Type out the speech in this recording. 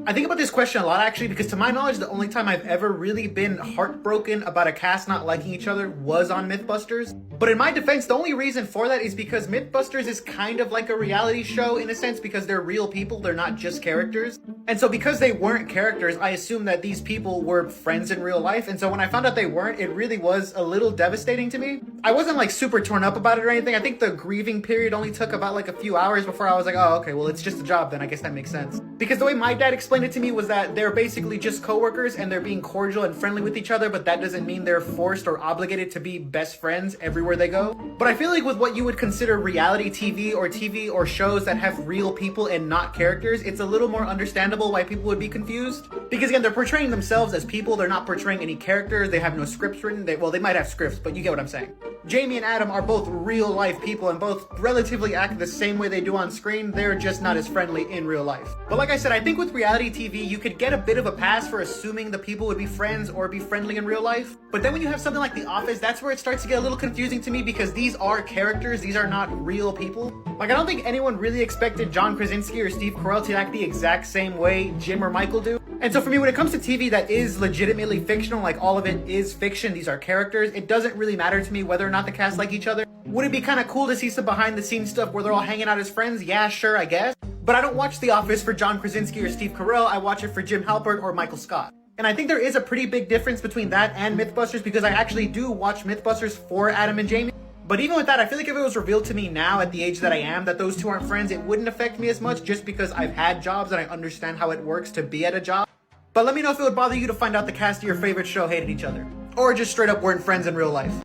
I think about this question a lot actually because to my knowledge, the only time I've ever really been heartbroken about a cast not liking each other was on Mythbusters. But in my defense, the only reason for that is because Mythbusters is kind of like a reality show in a sense because they're real people, they're not just characters. And so because they weren't characters, I assumed that these people were friends in real life. And so when I found out they weren't, it really was a little devastating to me. I wasn't like super torn up about it or anything. I think the grieving period only took about like a few hours before I was like, oh, okay, well, it's just a job then. I guess that makes sense. Because the way my dad explained it to me was that they're basically just coworkers and they're being cordial and friendly with each other, but that doesn't mean they're forced or obligated to be best friends everywhere they go. But I feel like with what you would consider reality TV or shows that have real people and not characters, it's a little more understandable why people would be confused. Because again, they're portraying themselves as people, they're not portraying any characters, they have no scripts written, they might have scripts, but you get what I'm saying. Jamie and Adam are both real life people and both relatively act the same way they do on screen, they're just not as friendly in real life. But like I said, I think with reality TV, you could get a bit of a pass for assuming the people would be friends or be friendly in real life. But then when you have something like The Office, that's where it starts to get a little confusing to me because these are characters, these are not real people. Like, I don't think anyone really expected John Krasinski or Steve Carell to act the exact same way Jim or Michael do. And so for me, when it comes to TV that is legitimately fictional, like all of it is fiction, these are characters, it doesn't really matter to me whether or not the cast like each other. Would it be kind of cool to see some behind the scenes stuff where they're all hanging out as friends? Yeah, sure, I guess. But I don't watch The Office for John Krasinski or Steve Carell, I watch it for Jim Halpert or Michael Scott. And I think there is a pretty big difference between that and Mythbusters because I actually do watch Mythbusters for Adam and Jamie. But even with that, I feel like if it was revealed to me now at the age that I am that those two aren't friends, it wouldn't affect me as much just because I've had jobs and I understand how it works to be at a job. But let me know if it would bother you to find out the cast of your favorite show hated each other. Or just straight up weren't friends in real life.